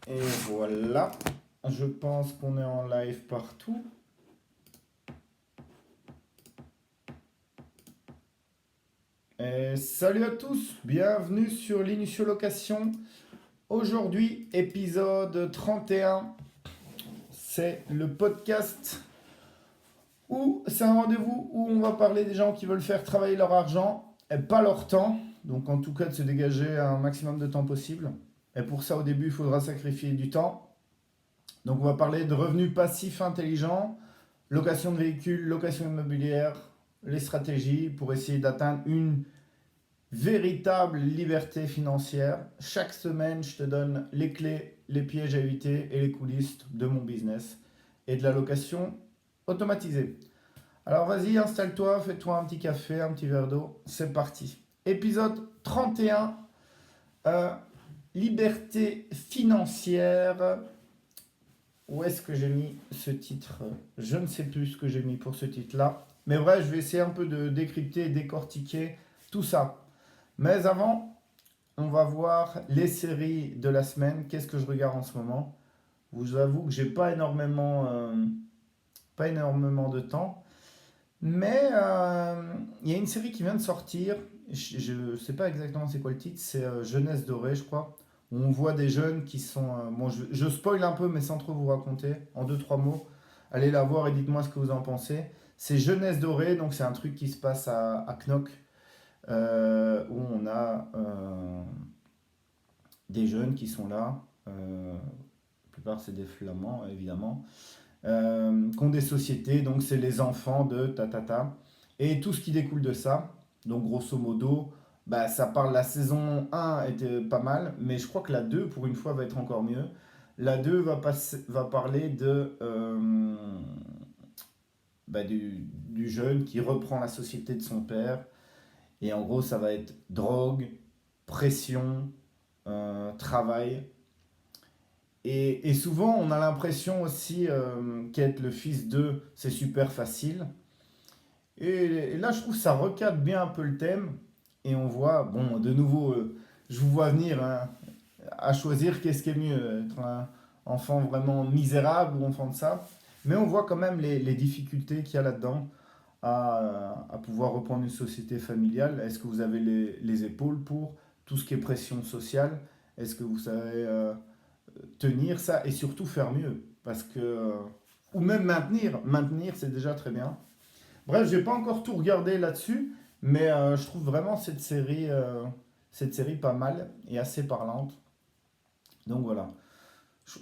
Et voilà, je pense qu'on est en live partout. Et salut à tous, bienvenue sur l'Initio Location. Aujourd'hui, épisode 31. C'est le podcast où c'est un rendez-vous où on va parler des gens qui veulent faire travailler leur argent et pas leur temps. Donc en tout cas de se dégager un maximum de temps possible. Et pour ça au début il faudra sacrifier du temps. Donc on va parler de revenus passifs intelligents, location de véhicules, location immobilière, les stratégies pour essayer d'atteindre une véritable liberté financière. Chaque semaine, je te donne les clés, les pièges à éviter et les coulisses de mon business et de la location automatisée. Alors vas-y, installe-toi, fais-toi un petit café, un petit verre d'eau. C'est parti. Épisode 31, liberté financière. Où est-ce que j'ai mis ce titre? Je ne sais plus ce que j'ai mis pour ce titre-là. Mais bref, je vais essayer un peu de décrypter et décortiquer tout ça. Mais avant, on va voir les séries de la semaine. Qu'est-ce que je regarde en ce moment? Je vous avoue que j'ai pas énormément de temps. Mais il y a une série qui vient de sortir. Je ne sais pas exactement c'est quoi le titre. C'est Jeunesse dorée, je crois. Où on voit des jeunes qui sont... bon, je spoil un peu, mais sans trop vous raconter. En deux, trois mots. Allez la voir et dites-moi ce que vous en pensez. C'est Jeunesse dorée, donc c'est un truc qui se passe à Knock. Où on a des jeunes qui sont là. La plupart, c'est des flamands, évidemment. Qui ont des sociétés, donc c'est les enfants de ta. Et tout ce qui découle de ça. Donc grosso modo, bah, ça parle, la saison 1 était pas mal, mais je crois que la 2 pour une fois, va être encore mieux. La 2 va parler du jeune qui reprend la société de son père. Et en gros, ça va être drogue, pression, travail. Et souvent, on a l'impression aussi qu'être le fils d'eux, c'est super facile. Et là, je trouve que ça recadre bien un peu le thème. Et on voit, bon, de nouveau, je vous vois venir hein, à choisir qu'est-ce qui est mieux, être un enfant vraiment misérable ou enfant de ça. Mais on voit quand même les difficultés qu'il y a là-dedans à pouvoir reprendre une société familiale. Est-ce que vous avez les épaules pour tout ce qui est pression sociale? Est-ce que vous savez tenir ça et surtout faire mieux? Parce que, ou même maintenir c'est déjà très bien. Bref, j'ai pas encore tout regardé là-dessus, mais je trouve vraiment cette série pas mal et assez parlante. Donc voilà.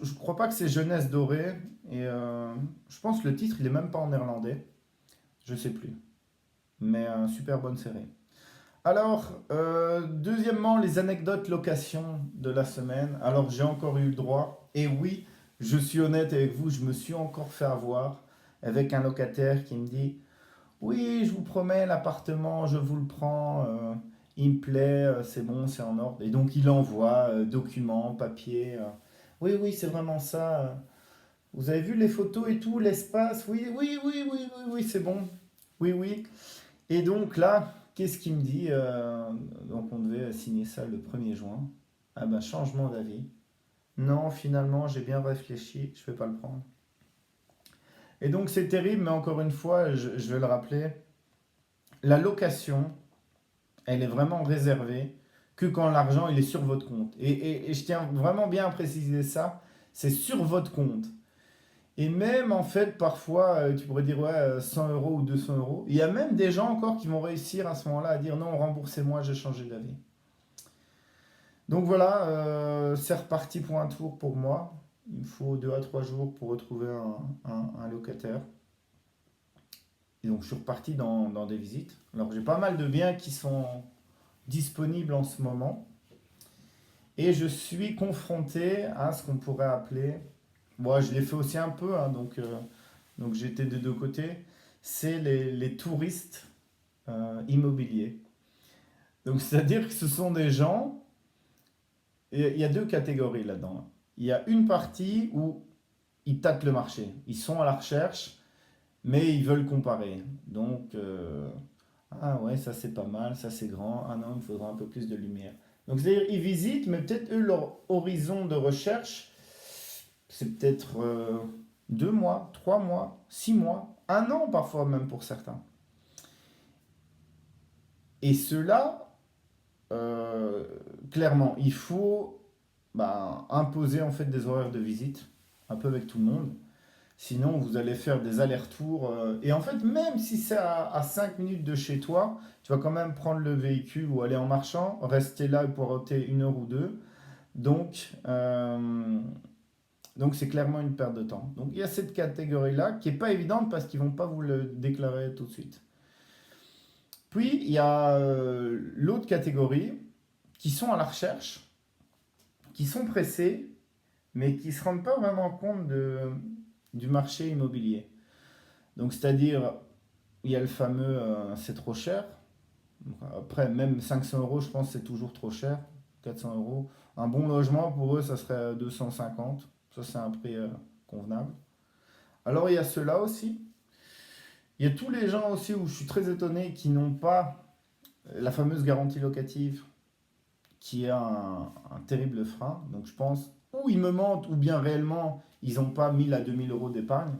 Je crois pas que c'est Jeunesse dorée et je pense que le titre il est même pas en néerlandais. Je sais plus. Mais super bonne série. Alors, deuxièmement, les anecdotes location de la semaine. Alors, j'ai encore eu le droit. Et oui, je suis honnête avec vous, je me suis encore fait avoir avec un locataire qui me dit oui, je vous promets, l'appartement, je vous le prends, il me plaît, c'est bon, c'est en ordre. Et donc, il envoie documents, papiers. Oui, oui, c'est vraiment ça. Vous avez vu les photos et tout, l'espace? Oui, oui, oui, oui, oui, oui, c'est bon. Oui, oui. Et donc là, qu'est-ce qu'il me dit? Donc on devait signer ça le 1er juin. Ah ben changement d'avis. Non, finalement, j'ai bien réfléchi, je ne vais pas le prendre. Et donc c'est terrible, mais encore une fois, je vais le rappeler, la location, elle est vraiment réservée que quand l'argent il est sur votre compte. Et je tiens vraiment bien à préciser ça, c'est sur votre compte. Et même en fait, parfois, tu pourrais dire ouais, 100 euros ou 200 euros. Il y a même des gens encore qui vont réussir à ce moment-là à dire non, remboursez-moi, j'ai changé d'avis. Donc voilà, c'est reparti pour un tour pour moi. Il me faut 2 à 3 jours pour retrouver un locataire. Et donc je suis reparti dans des visites. Alors j'ai pas mal de biens qui sont disponibles en ce moment. Et je suis confronté à ce qu'on pourrait appeler, moi je l'ai fait aussi un peu, hein, donc j'étais des deux côtés, c'est les touristes immobiliers. Donc c'est-à-dire que ce sont des gens, et il y a deux catégories là-dedans. Il y a une partie où ils tâtent le marché, ils sont à la recherche, mais ils veulent comparer. Donc, ah ouais, ça c'est pas mal, ça c'est grand, ah non, il me faudra un peu plus de lumière. Donc c'est-à-dire ils visitent, mais peut-être eux, leur horizon de recherche, c'est peut-être 2 mois, 3 mois, 6 mois, un an parfois même pour certains. Et cela, euh, clairement, il faut imposer en fait des horaires de visite, un peu avec tout le monde. Sinon, vous allez faire des allers-retours. Et en fait, même si c'est à 5 minutes de chez toi, tu vas quand même prendre le véhicule ou aller en marchant, rester là et poireauter 1 heure ou 2. Donc, donc c'est clairement une perte de temps. Donc il y a cette catégorie-là qui n'est pas évidente parce qu'ils ne vont pas vous le déclarer tout de suite. Puis il y a l'autre catégorie qui sont à la recherche, qui sont pressés, mais qui ne se rendent pas vraiment compte du marché immobilier. Donc c'est-à-dire, il y a le fameux c'est trop cher. Après, même 500 euros, je pense que c'est toujours trop cher. 400 euros. Un bon logement, pour eux, ça serait 250. Ça, c'est un prix convenable. Alors, il y a ceux-là aussi. Il y a tous les gens aussi où je suis très étonné qui n'ont pas la fameuse garantie locative, qui est un terrible frein. Donc, je pense, ou ils me mentent, ou bien réellement, ils n'ont pas 1000 à 2000 euros d'épargne.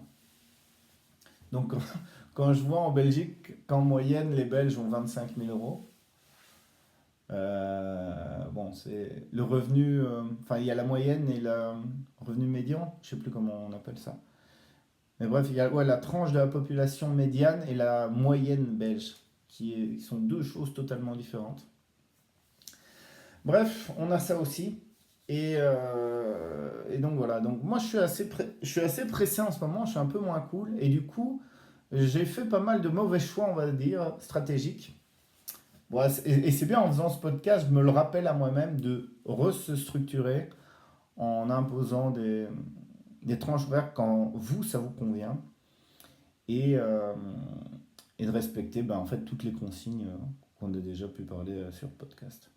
Donc, quand je vois en Belgique qu'en moyenne, les Belges ont 25 000 euros. Bon, c'est le revenu, enfin il y a la moyenne et le revenu médian, je sais plus comment on appelle ça. Mais bref, il y a ouais, la tranche de la population médiane et la moyenne belge, qui sont deux choses totalement différentes. Bref, on a ça aussi. Et donc voilà, donc moi je suis assez pressé en ce moment, je suis un peu moins cool. Et du coup, j'ai fait pas mal de mauvais choix, on va dire, stratégiques. Bon, et c'est bien en faisant ce podcast, je me le rappelle à moi-même de se structurer en imposant des tranches horaires quand vous, ça vous convient et, euh, et de respecter en fait toutes les consignes qu'on a déjà pu parler sur le podcast.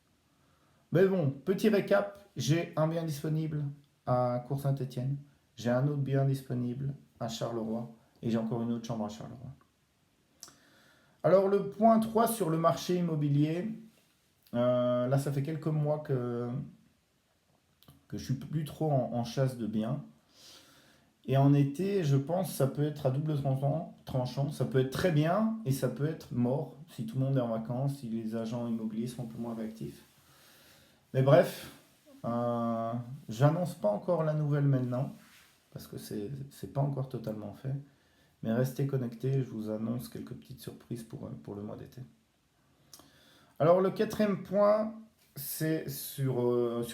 Mais bon, petit récap, j'ai un bien disponible à Cour-Saint-Étienne, j'ai un autre bien disponible à Charleroi et j'ai encore une autre chambre à Charleroi. Alors le point 3 sur le marché immobilier, là ça fait quelques mois que je suis plus trop en chasse de biens. Et en été, je pense que ça peut être à double tranchant. Ça peut être très bien et ça peut être mort si tout le monde est en vacances, si les agents immobiliers sont un peu moins réactifs. Mais bref, j'annonce pas encore la nouvelle maintenant parce que c'est pas encore totalement fait. Mais restez connectés, je vous annonce quelques petites surprises pour le mois d'été. Alors le quatrième point, c'est sur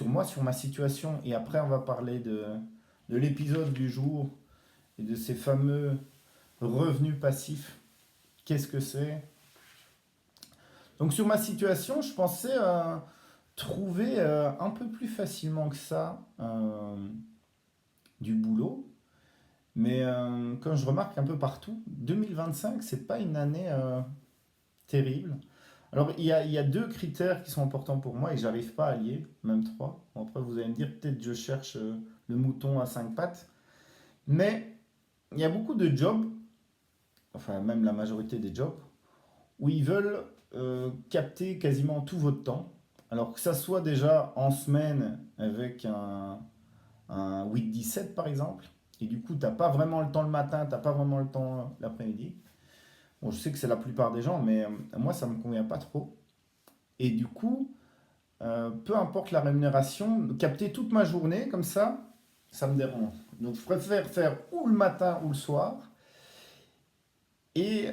moi, sur ma situation. Et après, on va parler de l'épisode du jour et de ces fameux revenus passifs. Qu'est-ce que c'est? Donc sur ma situation, je pensais trouver un peu plus facilement que ça du boulot. Mais comme je remarque un peu partout, 2025, c'est pas une année terrible. Alors, il y a deux critères qui sont importants pour moi et j'arrive pas à lier, même trois. Bon, après, vous allez me dire, peut-être je cherche le mouton à 5 pattes. Mais il y a beaucoup de jobs, enfin même la majorité des jobs, où ils veulent capter quasiment tout votre temps. Alors que ça soit déjà en semaine avec un 8-17 par exemple, et du coup, t'as pas vraiment le temps le matin, t'as pas vraiment le temps l'après-midi. Bon, je sais que c'est la plupart des gens, mais moi, ça me convient pas trop. Et du coup, peu importe la rémunération, capter toute ma journée comme ça me dérange. Donc je préfère faire ou le matin ou le soir et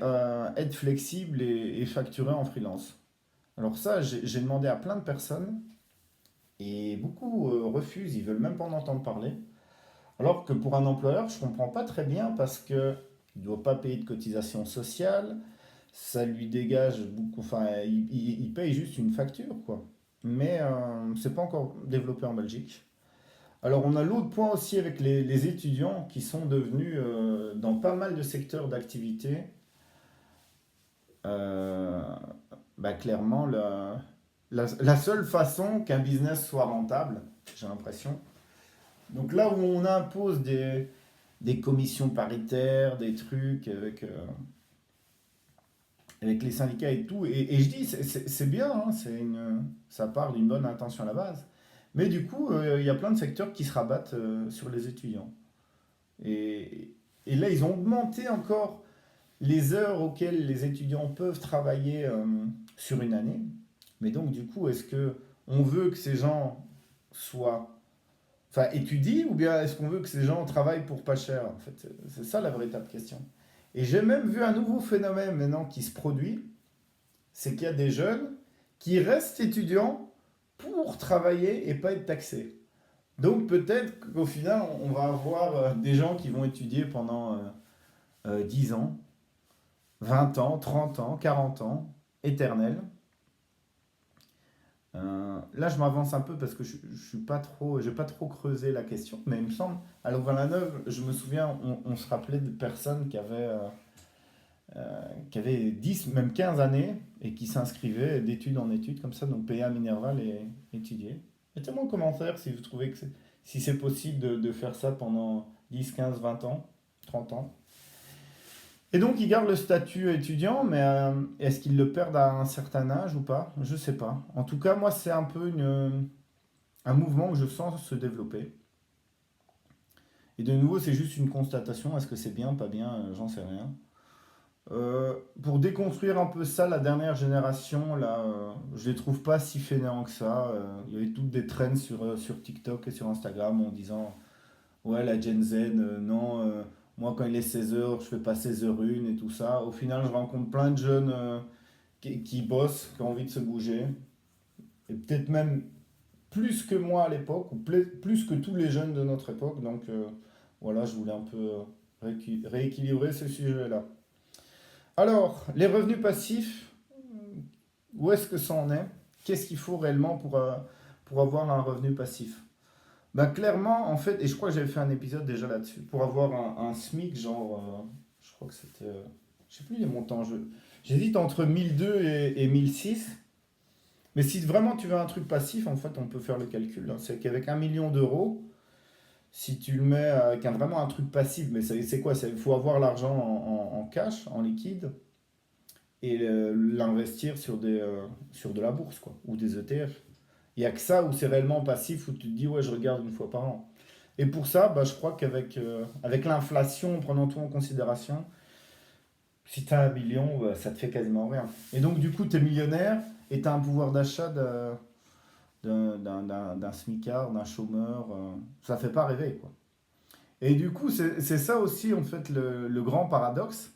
être flexible et facturer en freelance. Alors ça, j'ai demandé à plein de personnes et beaucoup refusent, ils veulent même pas en entendre parler. Alors que pour un employeur, je comprends pas très bien parce que il doit pas payer de cotisation sociale, ça lui dégage beaucoup, enfin il paye juste une facture quoi. Mais c'est pas encore développé en Belgique. Alors, on a l'autre point aussi avec les étudiants qui sont devenus, dans pas mal de secteurs d'activité, euh, clairement la seule façon qu'un business soit rentable, j'ai l'impression. Donc là où on impose des commissions paritaires, des trucs avec les syndicats et tout, et je dis, c'est bien, hein, ça part d'une bonne intention à la base, Mais du coup, il y a plein de secteurs qui se rabattent sur les étudiants. Et là, ils ont augmenté encore les heures auxquelles les étudiants peuvent travailler sur une année. Mais donc, du coup, est-ce que on veut que ces gens soient, enfin, étudient ou bien est-ce qu'on veut que ces gens travaillent pour pas cher en fait, c'est ça la véritable question. Et j'ai même vu un nouveau phénomène maintenant qui se produit, c'est qu'il y a des jeunes qui restent étudiants pour travailler et pas être taxés. Donc peut-être qu'au final, on va avoir des gens qui vont étudier pendant 10 ans, 20 ans, 30 ans, 40 ans, éternels. Là, je m'avance un peu parce que je suis pas trop, j'ai pas trop creusé la question, mais il me semble, à Louvain-la-Neuve, je me souviens, on se rappelait de personnes qui avaient 10, même 15 années et qui s'inscrivaient d'études en études comme ça, donc payer à Minerval et étudier. Mettez-moi en commentaire si vous trouvez que si c'est possible de faire ça pendant 10, 15, 20 ans, 30 ans. Et donc, ils gardent le statut étudiant, mais est-ce qu'ils le perdent à un certain âge ou pas? Je sais pas. En tout cas, moi, c'est un peu un mouvement que je sens se développer. Et de nouveau, c'est juste une constatation. Est-ce que c'est bien, pas bien? J'en sais rien. Pour déconstruire un peu ça, la dernière génération, là, je les trouve pas si fainéants que ça. Il y avait toutes des trends sur TikTok et sur Instagram en disant ouais, la Gen Z, non, moi quand il est 16 heures, je fais pas 16h01 et tout ça. Au final, je rencontre plein de jeunes qui bossent, qui ont envie de se bouger. Et peut-être même plus que moi à l'époque, ou plus que tous les jeunes de notre époque. Donc voilà, je voulais un peu rééquilibrer ce sujet-là. Alors, les revenus passifs, où est-ce que ça en est? Qu'est-ce qu'il faut réellement pour avoir un revenu passif? Ben, clairement, en fait, et je crois que j'avais fait un épisode déjà là-dessus, pour avoir un SMIC, genre, je crois que c'était, je sais plus les montants, j'hésite entre 1002 et 1006. Mais si vraiment tu veux un truc passif, en fait, on peut faire le calcul, hein. C'est qu'avec 1 million d'euros, si tu le mets avec vraiment un truc passif, mais c'est quoi? Il faut avoir l'argent en cash, en liquide, et l'investir sur de la bourse, quoi, ou des ETF. Il n'y a que ça où c'est réellement passif, où tu te dis, ouais, je regarde une fois par an. Et pour ça, bah, je crois avec l'inflation, en prenant tout en considération, si tu as 1 million, bah, ça te fait quasiment rien. Et donc, du coup, tu es millionnaire et tu as un pouvoir d'achat d'un smicard, d'un chômeur. Ça fait pas rêver, quoi. Et du coup, c'est ça aussi, en fait, le grand paradoxe.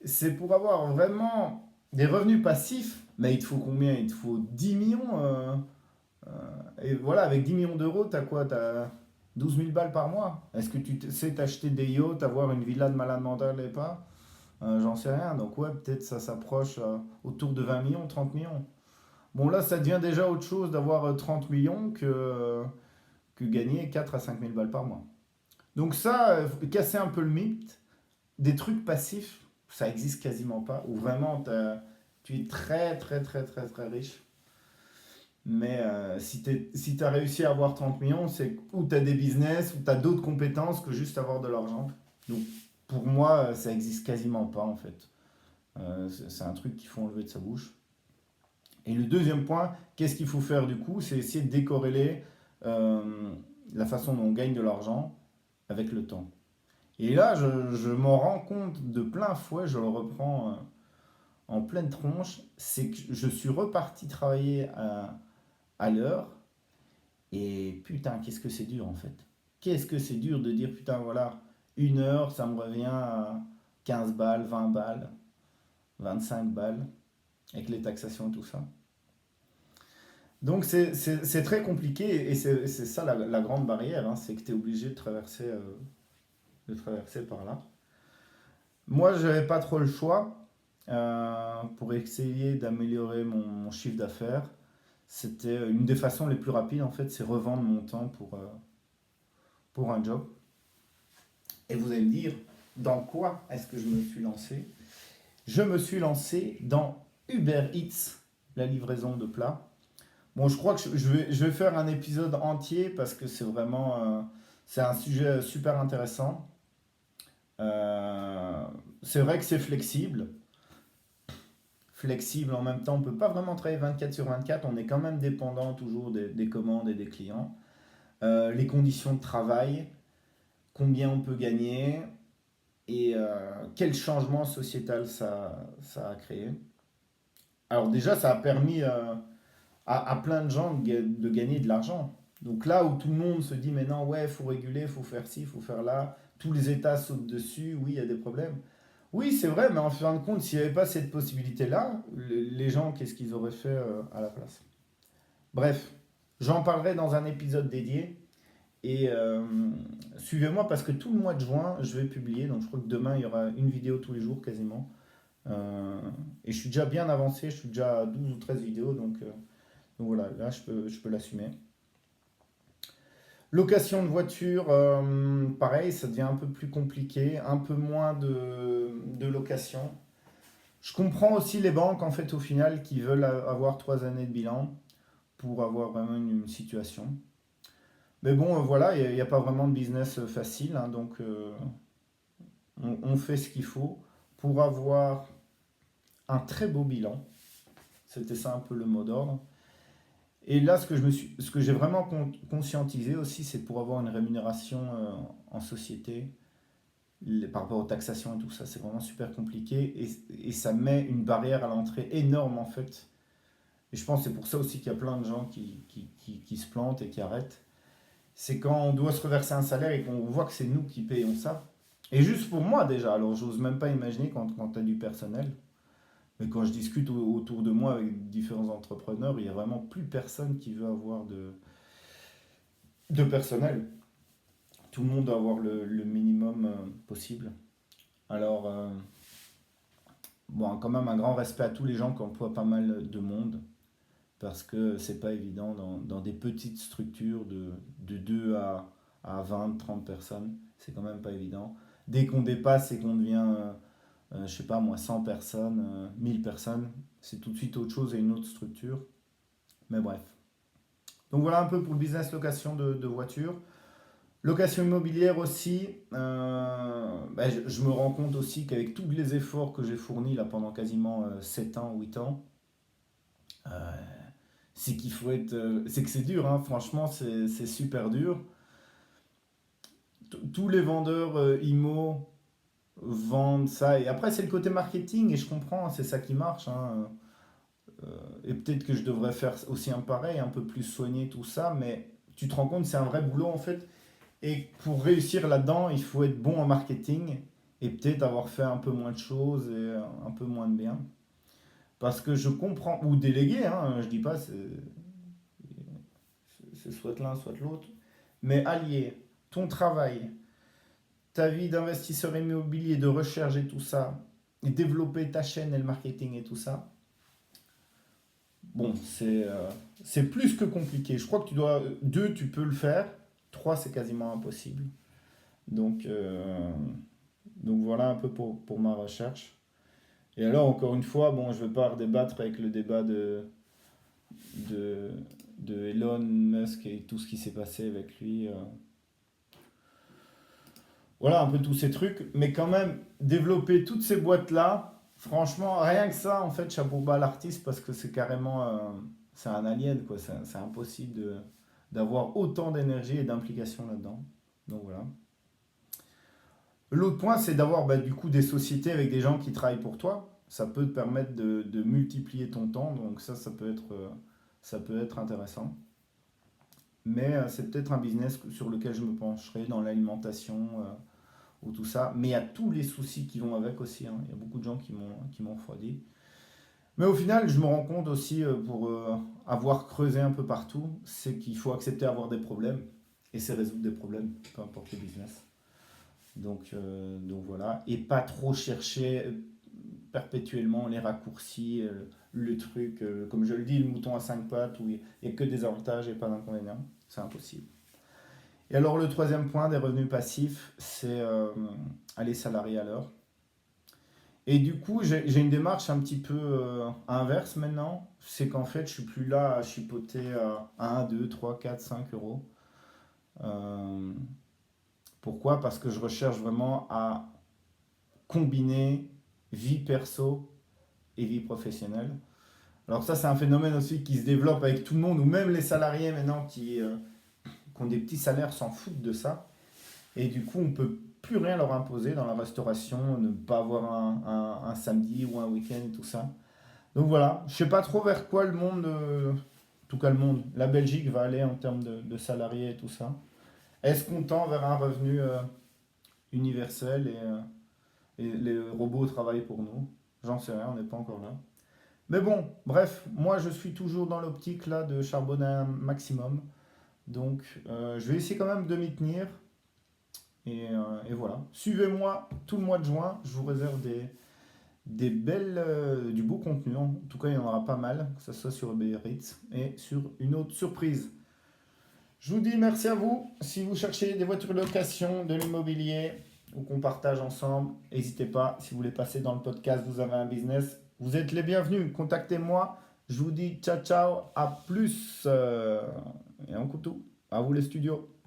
C'est pour avoir vraiment des revenus passifs, mais il te faut combien? Il te faut 10 millions. Et voilà, avec 10 millions d'euros, t'as quoi? T'as 12 000 balles par mois. Est-ce que sais t'acheter des yachts, avoir une villa de malade mental et pas? J'en sais rien. Donc ouais, peut-être ça s'approche autour de 20 millions, 30 millions. Bon là, ça devient déjà autre chose d'avoir 30 millions que gagner 4 à 5 000 balles par mois. Donc ça, casser un peu le mythe, des trucs passifs, ça existe quasiment pas. Ou vraiment, tu es très très très très très riche. Mais si tu as réussi à avoir 30 millions, c'est ou tu as des business, ou tu as d'autres compétences que juste avoir de l'argent. Donc pour moi, ça existe quasiment pas en fait. C'est un truc qu'il faut enlever de sa bouche. Et le deuxième point, qu'est-ce qu'il faut faire du coup? C'est essayer de décorréler la façon dont on gagne de l'argent avec le temps. Et là, je m'en rends compte de plein fouet, je le reprends en pleine tronche, c'est que je suis reparti travailler à l'heure. Et putain, qu'est-ce que c'est dur en fait. Qu'est-ce que c'est dur de dire putain, voilà, 1 heure, ça me revient à 15 balles, 20 balles, 25 balles, avec les taxations et tout ça. Donc c'est très compliqué et c'est ça la grande barrière, hein, c'est que tu es obligé de traverser par là. Moi, je n'avais pas trop le choix pour essayer d'améliorer mon chiffre d'affaires. C'était une des façons les plus rapides en fait, c'est revendre mon temps pour un job. Et vous allez me dire, dans quoi est-ce que je me suis lancé? Je me suis lancé dans Uber Eats, la livraison de plats. Bon, je crois que je vais faire un épisode entier parce que c'est un sujet super intéressant. C'est vrai que c'est flexible. flexible en même temps. On ne peut pas vraiment travailler 24 sur 24. On est quand même dépendant toujours des commandes et des clients. Les conditions de travail, combien on peut gagner et quel changement sociétal ça a créé. Alors déjà, ça a permis à plein de gens de gagner de l'argent. Donc là où tout le monde se dit, mais non, ouais, il faut réguler, il faut faire ci, il faut faire là, tous les États sautent dessus, oui, il y a des problèmes. Oui, c'est vrai, mais en fin de compte, s'il n'y avait pas cette possibilité-là, les gens, qu'est-ce qu'ils auraient fait à la place? Bref, j'en parlerai dans un épisode dédié. Et suivez-moi parce que tout le mois de juin, je vais publier. Donc je crois que demain, il y aura une vidéo tous les jours quasiment. Et je suis déjà bien avancé, je suis déjà à 12 ou 13 vidéos. Donc voilà, là, je peux l'assumer. Location de voiture, pareil, ça devient un peu plus compliqué, un peu moins de location. Je comprends aussi les banques, en fait, au final, qui veulent avoir 3 années de bilan pour avoir vraiment une situation. Mais bon, voilà, il n'y a pas vraiment de business facile, hein, donc on fait ce qu'il faut pour avoir un très beau bilan. C'était ça un peu le mot d'ordre. Et là, ce que j'ai vraiment conscientisé aussi, c'est pour avoir une rémunération en société, par rapport aux taxations et tout ça, c'est vraiment super compliqué et ça met une barrière à l'entrée énorme en fait. Et je pense que c'est pour ça aussi qu'il y a plein de gens qui se plantent et qui arrêtent. C'est quand on doit se reverser un salaire et qu'on voit que c'est nous qui payons ça. Et juste pour moi déjà, alors j'ose même pas imaginer quand tu as du personnel. Mais quand je discute autour de moi avec différents entrepreneurs, il n'y a vraiment plus personne qui veut avoir de personnel. Tout le monde doit avoir le minimum possible. Alors, bon, quand même un grand respect à tous les gens qui emploient pas mal de monde, parce que c'est pas évident dans des petites structures de 2 à 20, 30 personnes, c'est quand même pas évident. Dès qu'on dépasse et qu'on devient, je sais pas moi, 100 personnes, 1000 personnes, c'est tout de suite autre chose et une autre structure. Mais bref. Donc voilà un peu pour le business location de voitures. Location immobilière aussi, je me rends compte aussi qu'avec tous les efforts que j'ai fournis là pendant quasiment 7 ans, 8 ans, euh, c'est qu'il faut être. C'est que c'est dur, hein, franchement, c'est super dur. Tous les vendeurs IMO vendent ça. Et après, c'est le côté marketing, et je comprends, hein, c'est ça qui marche, hein. Et peut-être que je devrais faire aussi un pareil, un peu plus soigner tout ça, mais tu te rends compte, c'est un vrai boulot en fait. Et pour réussir là-dedans, il faut être bon en marketing et peut-être avoir fait un peu moins de choses et un peu moins de bien. Parce que je comprends, ou déléguer, hein, je dis pas, c'est soit l'un, soit l'autre, mais allier ton travail, ta vie d'investisseur immobilier, de recherche et tout ça, et développer ta chaîne et le marketing et tout ça, bon, c'est plus que compliqué. Je crois que deux, tu peux le faire, trois, c'est quasiment impossible. Donc, euh, donc voilà un peu pour ma recherche. Et alors, encore une fois, bon, je ne veux pas redébattre avec le débat de, de Elon Musk et tout ce qui s'est passé avec lui. Voilà, un peu tous ces trucs. Mais quand même, développer toutes ces boîtes-là, franchement, rien que ça, en fait, chapeau bas à l'artiste parce que c'est carrément. C'est un alien, quoi. C'est impossible d'avoir autant d'énergie et d'implication là-dedans. Donc voilà. L'autre point, c'est d'avoir du coup des sociétés avec des gens qui travaillent pour toi. Ça peut te permettre de multiplier ton temps, donc ça peut être intéressant. Mais c'est peut-être un business sur lequel je me pencherai dans l'alimentation ou tout ça. Mais il y a tous les soucis qui vont avec aussi, hein. Il y a beaucoup de gens qui m'ont refroidi. Mais au final, je me rends compte aussi, pour avoir creusé un peu partout, c'est qu'il faut accepter d'avoir des problèmes. Et c'est résoudre des problèmes, peu importe le business. Donc voilà, et pas trop chercher perpétuellement les raccourcis, le truc, comme je le dis, le mouton à 5 pattes, où il n'y a que des avantages et pas d'inconvénients, c'est impossible. Et alors le troisième point des revenus passifs, c'est aller salarié à l'heure. Et du coup, j'ai une démarche un petit peu inverse maintenant, c'est qu'en fait, je suis plus là à chipoter à 1, 2, 3, 4, 5 euros. Euh, Pourquoi? Parce que je recherche vraiment à combiner vie perso et vie professionnelle. Alors ça, c'est un phénomène aussi qui se développe avec tout le monde, ou même les salariés maintenant qui ont des petits salaires s'en foutent de ça. Et du coup, on ne peut plus rien leur imposer dans la restauration, ne pas avoir un samedi ou un week-end, tout ça. Donc voilà, je ne sais pas trop vers quoi le monde, en tout cas le monde, la Belgique va aller en termes de salariés et tout ça. Est-ce qu'on tend vers un revenu universel et les robots travaillent pour nous? J'en sais rien, on n'est pas encore là. Mais bon, bref, moi je suis toujours dans l'optique là de charbonner un maximum. Donc je vais essayer quand même de m'y tenir. Et voilà. Suivez-moi tout le mois de juin. Je vous réserve du beau contenu. En tout cas, il y en aura pas mal, que ce soit sur Uber Eats et sur une autre surprise. Je vous dis merci à vous. Si vous cherchez des voitures de location, de l'immobilier ou qu'on partage ensemble, n'hésitez pas. Si vous voulez passer dans le podcast, vous avez un business, vous êtes les bienvenus. Contactez-moi. Je vous dis ciao ciao, à plus. Et un couteau. À vous les studios.